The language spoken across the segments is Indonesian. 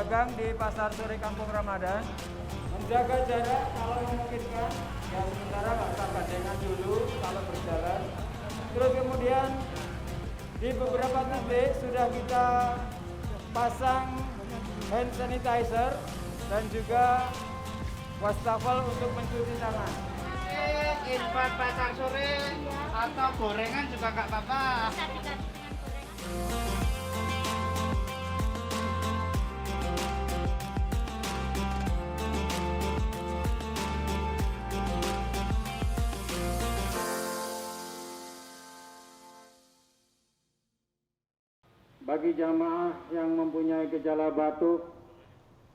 berdagang di Pasar Sore Kampung Ramadan, menjaga jarak kalau memungkinkan, ya sementara nggak usah gandengan dulu kalau berjalan. Terus kemudian di beberapa titik sudah kita pasang hand sanitizer dan juga wastafel untuk mencuci tangan. Infak pasar sore atau gorengan juga nggak apa-apa. Bagi jamaah yang mempunyai gejala batuk,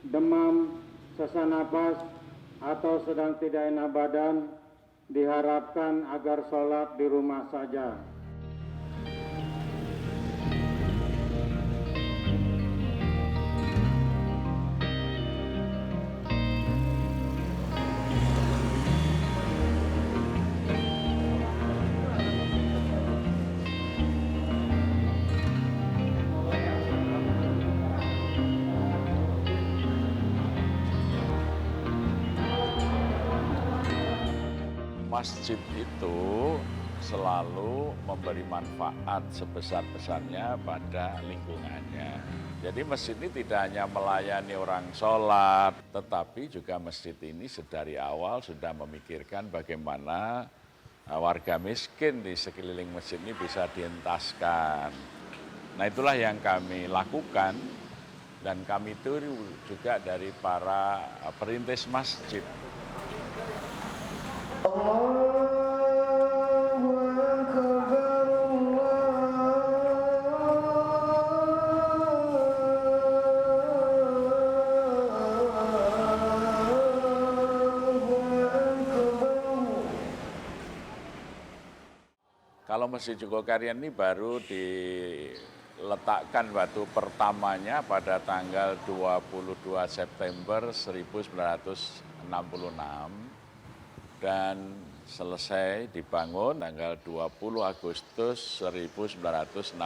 demam, sesak napas, atau sedang tidak enak badan, diharapkan agar sholat di rumah saja. Masjid itu selalu memberi manfaat sebesar-besarnya pada lingkungannya. Jadi masjid ini tidak hanya melayani orang sholat, tetapi juga masjid ini dari awal sudah memikirkan bagaimana warga miskin di sekeliling masjid ini bisa dientaskan. Nah itulah yang kami lakukan dan kami tiru juga dari para perintis masjid. Kalau Masjid Jogokarian ini baru diletakkan batu pertamanya pada tanggal 22 September 1966 dan selesai dibangun tanggal 20 Agustus 1967.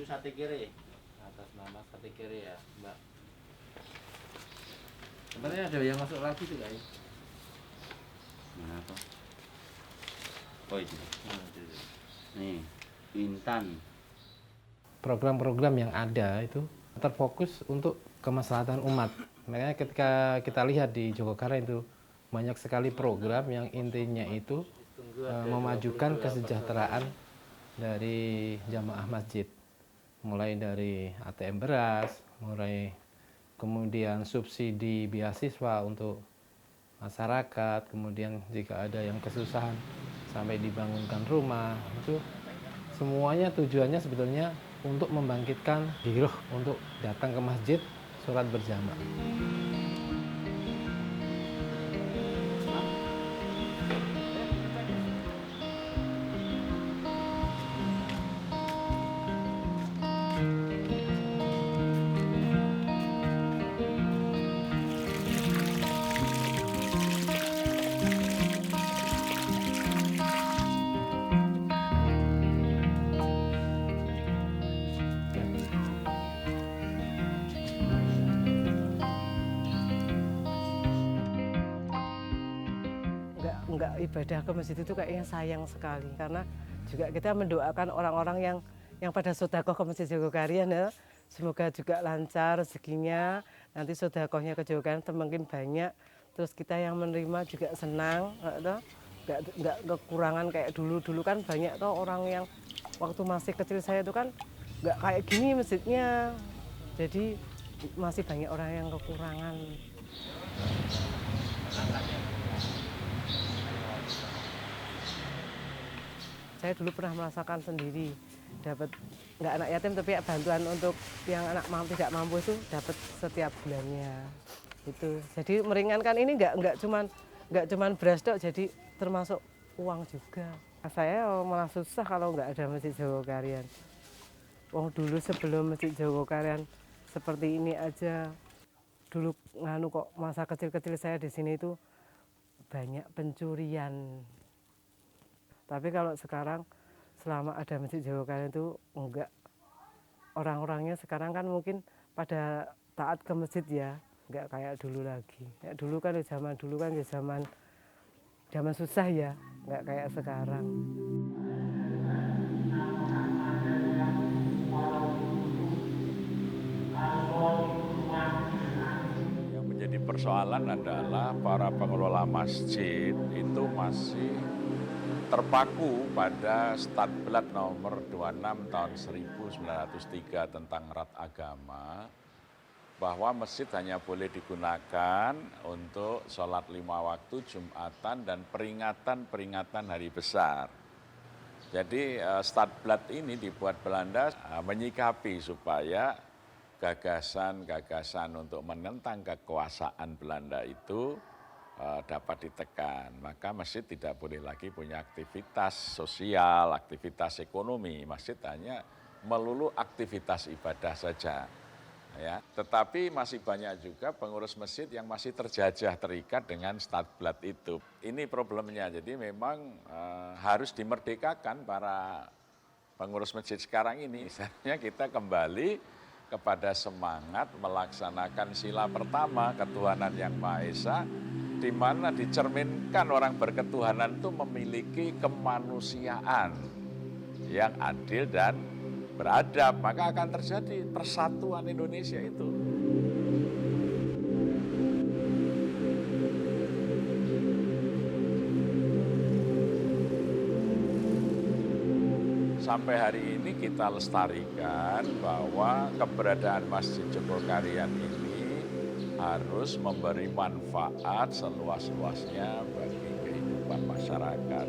Sate kiri atas nama sate kiri ya Mbak. Sebenarnya ada yang masuk lagi tuh guys. Mana apa? Oh itu. Nih, Intan. Program-program yang ada itu terfokus untuk kemaslahatan umat. Makanya ketika kita lihat di Jogokarian itu banyak sekali program yang intinya itu memajukan kesejahteraan dari jamaah masjid. Mulai dari ATM beras, mulai kemudian subsidi beasiswa untuk masyarakat, kemudian jika ada yang kesusahan sampai dibangunkan rumah, itu semuanya tujuannya sebetulnya untuk membangkitkan giroh untuk datang ke masjid, sholat berjamaah. Enggak ibadah ke masjid itu kayaknya sayang sekali karena juga kita mendoakan orang-orang yang pada sedekah ke Masjid Jogokarian ya. Semoga juga lancar rezekinya, nanti sedekahnya ke Jogokarian semakin banyak. Terus kita yang menerima juga senang, enggak kekurangan kayak dulu kan banyak tuh orang yang waktu masih kecil saya itu kan enggak kayak gini masjidnya. Jadi masih banyak orang yang kekurangan. Saya dulu pernah merasakan sendiri, dapat nggak anak yatim tapi ya bantuan untuk yang anak tidak mampu itu dapat setiap bulannya. Itu jadi meringankan ini nggak cuman beras dok, jadi termasuk uang juga. Saya malah susah kalau nggak ada Masjid Jogokarian. Wong dulu sebelum Masjid Jogokarian seperti ini aja, dulu nganu kok masa kecil-kecil saya di sini itu banyak pencurian. Tapi kalau sekarang selama ada Masjid Jogokarian itu enggak. Orang-orangnya sekarang kan mungkin pada taat ke masjid ya, enggak kayak dulu lagi. Ya, dulu kan zaman susah ya, enggak kayak sekarang. Yang menjadi persoalan adalah para pengelola masjid itu masih terpaku pada Statblad nomor 26 tahun 1903 tentang erat agama, bahwa masjid hanya boleh digunakan untuk sholat 5 waktu, Jumatan, dan peringatan-peringatan hari besar. Jadi Statblad ini dibuat Belanda menyikapi supaya gagasan-gagasan untuk menentang kekuasaan Belanda itu dapat ditekan. Maka masjid tidak boleh lagi punya aktivitas sosial, aktivitas ekonomi. Masjid hanya melulu aktivitas ibadah saja. Ya, tetapi masih banyak juga pengurus masjid yang masih terjajah, terikat dengan Statblad itu. Ini problemnya. Jadi memang harus dimerdekakan para pengurus masjid sekarang ini. Misalnya kita kembali kepada semangat melaksanakan sila pertama, ketuhanan yang Maha Esa, di mana dicerminkan orang berketuhanan itu memiliki kemanusiaan yang adil dan beradab, maka akan terjadi persatuan Indonesia itu. Sampai hari ini kita lestarikan bahwa keberadaan Masjid Jogokarian ini harus memberi manfaat seluas-luasnya bagi kehidupan masyarakat.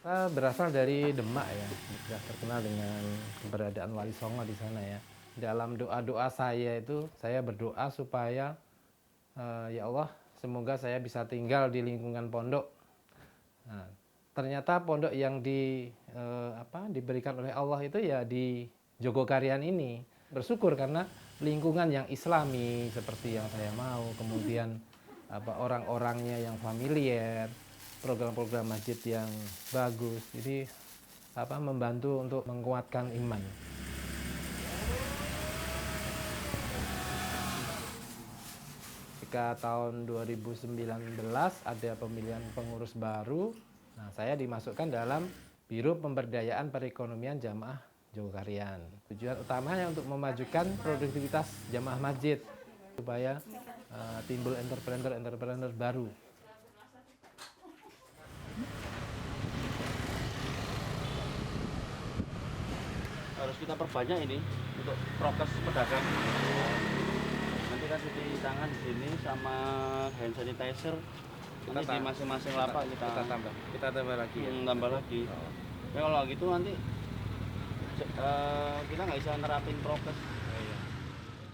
Saya berasal dari Demak ya, sudah terkenal dengan keberadaan Wali Songo di sana ya. Dalam doa-doa saya itu, saya berdoa supaya ya Allah, semoga saya bisa tinggal di lingkungan pondok. Nah, ternyata pondok yang diberikan oleh Allah itu ya di Jogokarian ini. Bersyukur karena lingkungan yang islami seperti yang saya mau, kemudian orang-orangnya yang familiar, program-program masjid yang bagus, jadi membantu untuk menguatkan iman. Ketika tahun 2019 ada pemilihan pengurus baru, nah saya dimasukkan dalam Biro Pemberdayaan Perekonomian Jamaah Jogokarian. Tujuan utamanya untuk memajukan produktivitas jamaah masjid supaya timbul entrepreneur baru. Harus kita perbanyak ini untuk prokes pedagang. Nanti kan cuci tangan di sini sama hand sanitizer. Nanti di masing-masing lapak kita tambah lagi. Tambah lagi. Ya kalau gitu nanti kita nggak bisa nerapin prokes.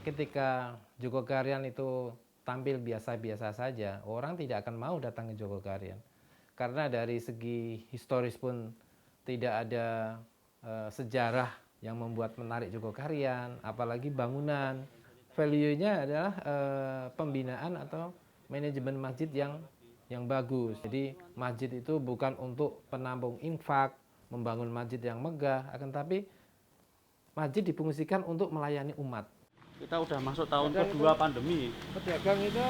Ketika Jogokarian itu tampil biasa-biasa saja, orang tidak akan mau datang ke Jogokarian. Karena dari segi historis pun tidak ada sejarah yang membuat menarik Jogokarian, apalagi bangunan. Value-nya adalah pembinaan atau manajemen masjid yang bagus. Jadi masjid itu bukan untuk penampung infak, membangun masjid yang megah, akan tapi masjid difungsikan untuk melayani umat. Kita udah masuk tahun kedua pandemi. Pedagang itu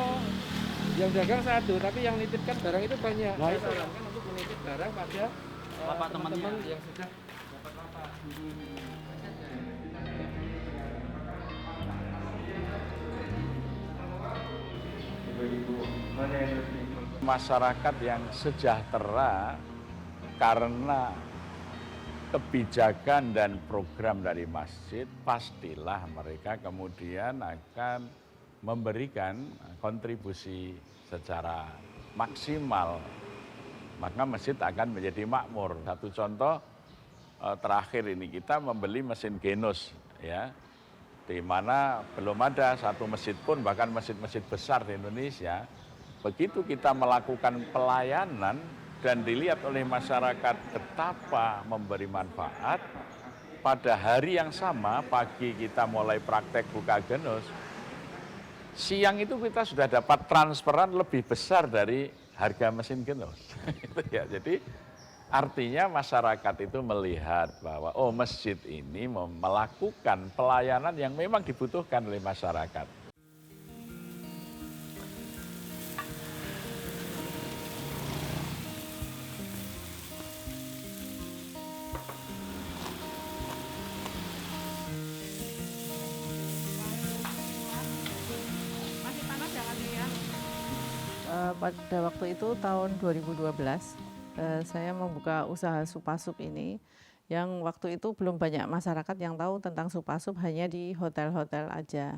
yang dagang satu, tapi yang nitipkan barang itu banyak. Nah, Saya itu. sarankan untuk menitip barang pada Lapak temannya. teman-teman yang sudah dapat lapak. Masyarakat yang sejahtera karena kebijakan dan program dari masjid, pastilah mereka kemudian akan memberikan kontribusi secara maksimal, maka masjid akan menjadi makmur. Satu contoh terakhir ini, kita membeli mesin Genus, ya, di mana belum ada satu masjid pun, bahkan masjid-masjid besar di Indonesia, begitu kita melakukan pelayanan dan dilihat oleh masyarakat betapa memberi manfaat, pada hari yang sama, pagi kita mulai praktek buka Genus, siang itu kita sudah dapat transferan lebih besar dari harga mesin Genus. Ya, jadi artinya masyarakat itu melihat bahwa oh, masjid ini melakukan pelayanan yang memang dibutuhkan oleh masyarakat. Pada waktu itu tahun 2012 saya membuka usaha Supasup ini, yang waktu itu belum banyak masyarakat yang tahu tentang Supasup, hanya di hotel-hotel aja.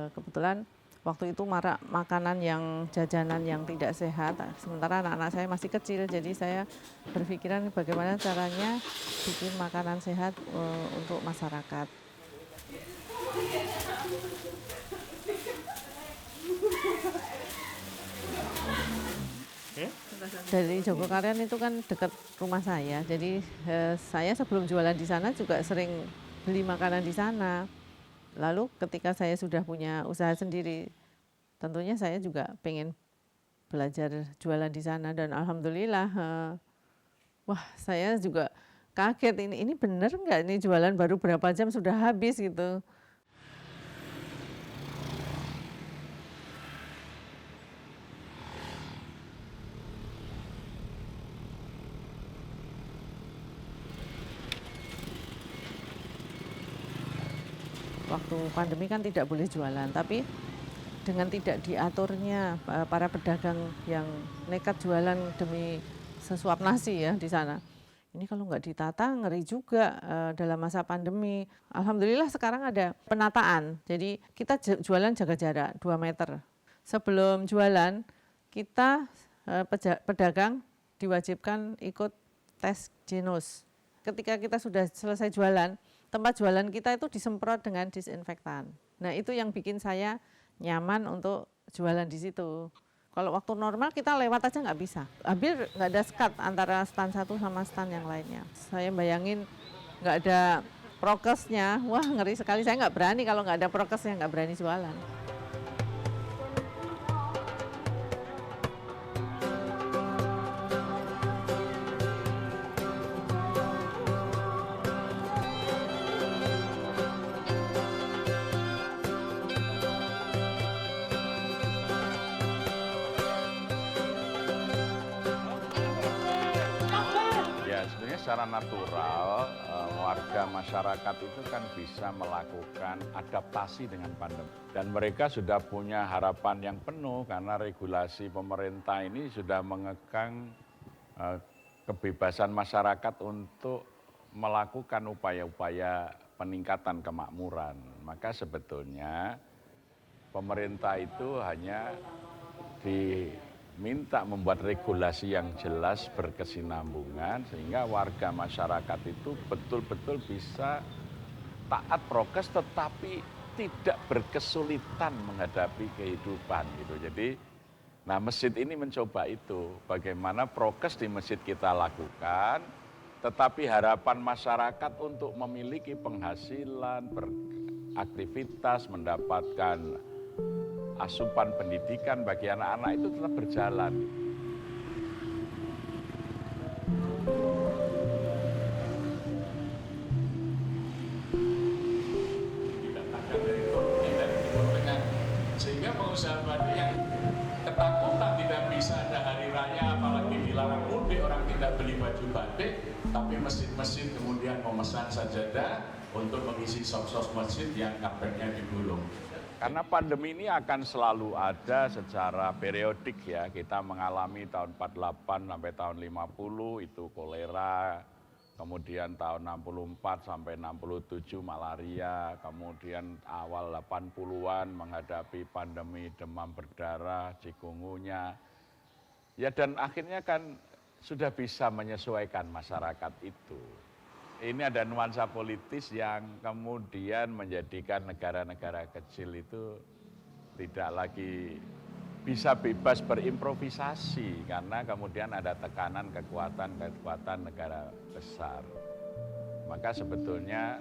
Kebetulan waktu itu marak makanan yang jajanan yang tidak sehat, sementara anak-anak saya masih kecil, jadi saya berpikiran bagaimana caranya bikin makanan sehat untuk masyarakat. Dari Jogokarian itu kan dekat rumah saya, jadi saya sebelum jualan di sana juga sering beli makanan di sana. Lalu ketika saya sudah punya usaha sendiri, tentunya saya juga pengen belajar jualan di sana, dan alhamdulillah, wah saya juga kaget, ini bener nggak ini jualan baru berapa jam sudah habis gitu. Waktu pandemi kan tidak boleh jualan, tapi dengan tidak diaturnya para pedagang yang nekat jualan demi sesuap nasi ya di sana. Ini kalau nggak ditata ngeri juga dalam masa pandemi. Alhamdulillah sekarang ada penataan, jadi kita jualan jaga jarak 2 meter. Sebelum jualan, kita pedagang diwajibkan ikut tes Genus. Ketika kita sudah selesai jualan, tempat jualan kita itu disemprot dengan disinfektan. Nah itu yang bikin saya nyaman untuk jualan di situ. Kalau waktu normal kita lewat aja nggak bisa. Hampir nggak ada sekat antara stand satu sama stand yang lainnya. Saya bayangin nggak ada prokesnya, wah ngeri sekali. Saya nggak berani kalau nggak ada prokesnya, nggak berani jualan. Secara natural, warga masyarakat itu kan bisa melakukan adaptasi dengan pandemi. Dan mereka sudah punya harapan yang penuh karena regulasi pemerintah ini sudah mengekang kebebasan masyarakat untuk melakukan upaya-upaya peningkatan kemakmuran. Maka sebetulnya pemerintah itu hanya diminta membuat regulasi yang jelas, berkesinambungan, sehingga warga masyarakat itu betul-betul bisa taat prokes tetapi tidak berkesulitan menghadapi kehidupan gitu. Jadi nah masjid ini mencoba itu, bagaimana prokes di masjid kita lakukan tetapi harapan masyarakat untuk memiliki penghasilan, beraktivitas, mendapatkan asupan pendidikan bagi anak-anak itu tetap berjalan. Didatangkan dari Turki, dari Timur Tengah, sehingga pengusaha batik yang ketakutan tidak bisa ada hari raya, apalagi dilarang mudik, orang tidak beli baju batik, tapi masjid-masjid kemudian memesan sajadah untuk mengisi shop-shop masjid yang karpetnya digulung. Karena pandemi ini akan selalu ada secara periodik ya. Kita mengalami tahun 48 sampai tahun 50 itu kolera, kemudian tahun 64 sampai 67 malaria, kemudian awal 80-an menghadapi pandemi demam berdarah, cikungunya. Ya dan akhirnya kan sudah bisa menyesuaikan masyarakat itu. Ini ada nuansa politis yang kemudian menjadikan negara-negara kecil itu tidak lagi bisa bebas berimprovisasi karena kemudian ada tekanan kekuatan negara besar. Maka sebetulnya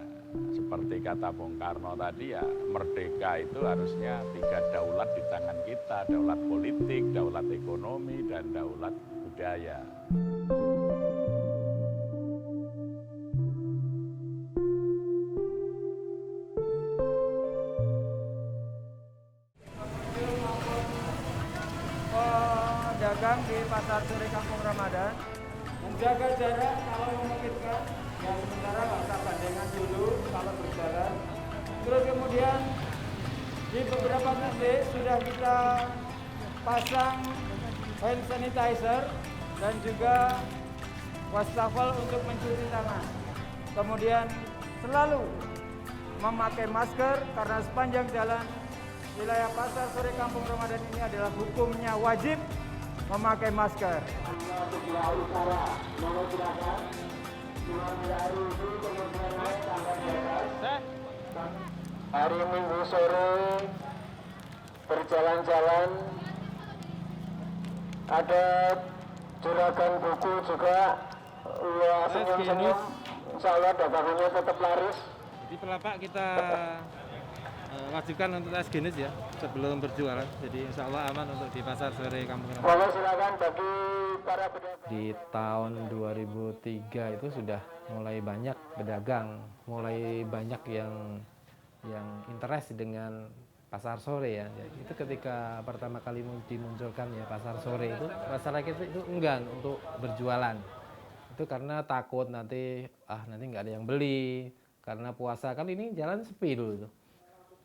seperti kata Bung Karno tadi ya, merdeka itu harusnya 3 daulat di tangan kita, daulat politik, daulat ekonomi, dan daulat budaya. Pedagang di Pasar Sore Kampung Ramadan menjaga jarak kalau memungkinkan, ya sementara nggak usah gandengan dulu kalau berjalan. Terus kemudian di beberapa titik sudah kita pasang hand sanitizer dan juga wastafel untuk mencuci tangan. Kemudian selalu memakai masker karena sepanjang jalan wilayah Pasar Sore Kampung Ramadan ini adalah hukumnya wajib memakai masker. Hari Minggu sore berjalan-jalan, ada juragan buku juga, senyum-senyum, insya Allah dagangannya tetap laris. Di Pelapak kita wajibkan untuk tes genis ya sebelum berjualan. Jadi insya Allah aman untuk di Pasar Sore Kampung Ramadan. Boleh silakan bagi para pedagang. Di tahun 2003 itu sudah mulai banyak pedagang, mulai banyak yang interest dengan pasar sore ya. Itu ketika pertama kali dimunculkan ya pasar sore itu, masyarakat itu enggan untuk berjualan. Itu karena takut nanti nggak ada yang beli karena puasa kan ini jalan sepi dulu tuh.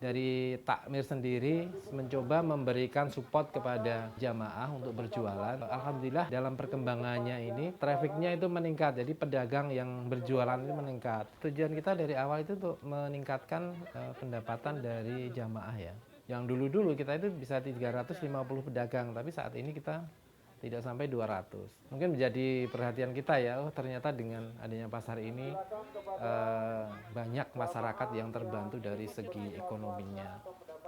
Dari takmir sendiri mencoba memberikan support kepada jamaah untuk berjualan. Alhamdulillah dalam perkembangannya ini trafficnya itu meningkat, jadi pedagang yang berjualan itu meningkat. Tujuan kita dari awal itu untuk meningkatkan pendapatan dari jamaah ya. Yang dulu-dulu kita itu bisa 350 pedagang, tapi saat ini kita tidak sampai 200. Mungkin menjadi perhatian kita ya, ternyata dengan adanya pasar ini banyak masyarakat yang terbantu dari segi ekonominya.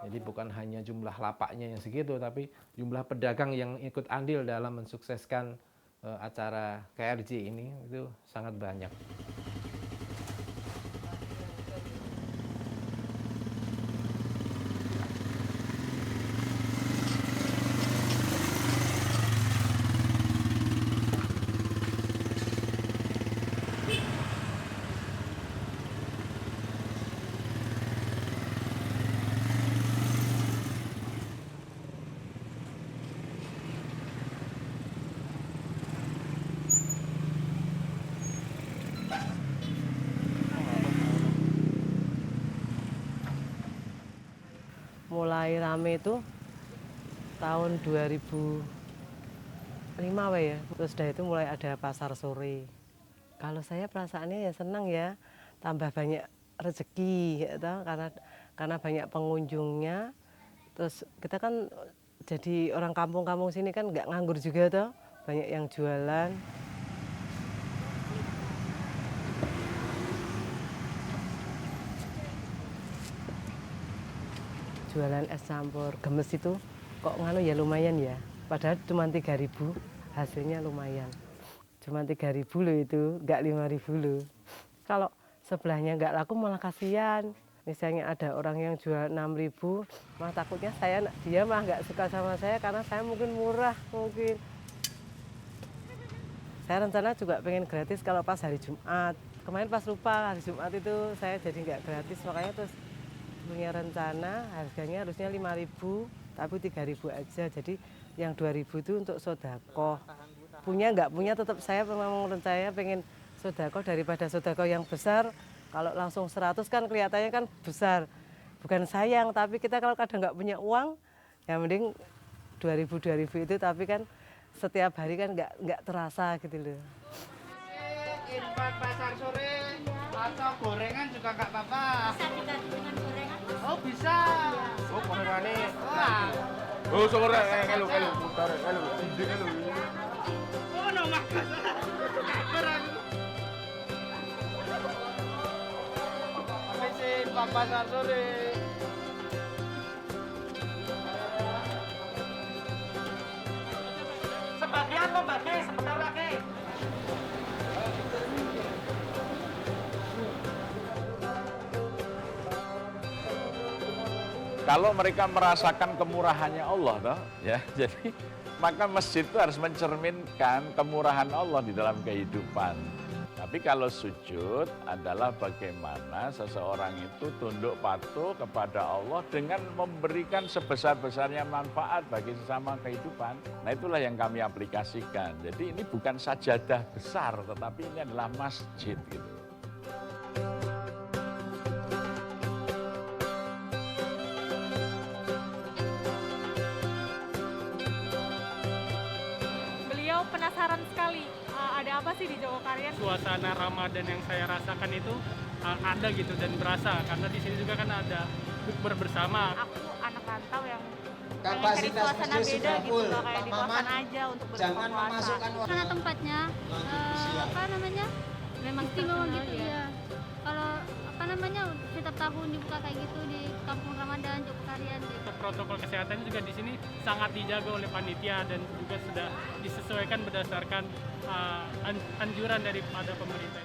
Jadi bukan hanya jumlah lapaknya yang segitu, tapi jumlah pedagang yang ikut andil dalam mensukseskan acara KRJ ini itu sangat banyak. Mulai rame itu tahun 2005 ya, terus dari itu mulai ada pasar sore. Kalau saya perasaannya ya senang ya, tambah banyak rezeki gitu, karena banyak pengunjungnya. Terus kita kan jadi orang kampung-kampung sini kan nggak nganggur juga tuh, banyak yang jualan. Jualan es campur gemes itu kok nganu ya lumayan ya, padahal cuma 3.000, hasilnya lumayan. Cuma 3.000 loh itu, nggak 5.000 loh. Kalau sebelahnya nggak laku malah kasihan. Misalnya ada orang yang jual 6.000, malah takutnya dia mah nggak suka sama saya karena saya mungkin murah mungkin. Saya rencana juga pengen gratis kalau pas hari Jumat. Kemarin pas lupa hari Jumat itu saya jadi nggak gratis, makanya terus punya rencana harganya harusnya 5.000 tapi 3.000 aja, jadi yang 2.000 itu untuk sodako. Punya nggak punya tetap saya memang rencananya pengen sodako daripada sodako yang besar. Kalau langsung 100 kan kelihatannya kan besar, bukan sayang, tapi kita kalau kadang nggak punya uang ya mending 2.000 itu, tapi kan setiap hari kan nggak terasa gitu loh. infak pasar sore atau gorengan juga nggak apa-apa. Bisa diganti dengan gorengan, Mas. Oh bisa. Oh, gorengannya. Wah. Oh, sore kalau putar kalau ide kalau. Oh no mas. Kabar aku. Apa sih infak pasar sore? Sebagian membagi sebentar lagi. Kalau mereka merasakan kemurahannya Allah, toh, ya, jadi maka masjid itu harus mencerminkan kemurahan Allah di dalam kehidupan. Tapi kalau sujud adalah bagaimana seseorang itu tunduk patuh kepada Allah dengan memberikan sebesar-besarnya manfaat bagi sesama kehidupan. Nah itulah yang kami aplikasikan. Jadi ini bukan sajadah besar, tetapi ini adalah masjid gitu. Beliau penasaran sekali, ada apa sih di Jogokarian? Suasana Ramadan yang saya rasakan itu ada gitu dan berasa karena di sini juga kan ada bukber bersama. Aku anak rantau yang pengen cari suasana beda gitu, nggak kayak di kosan aja untuk berbuka puasa. Karena tempatnya apa namanya memang istimewa gitu ya. Kalau apa namanya setiap tahun dibuka kayak gitu di Kampung Ramadan Jogokarian gitu. Protokol kesehatannya juga di sini sangat dijaga oleh panitia dan juga sudah disesuaikan berdasarkan anjuran daripada pemerintah.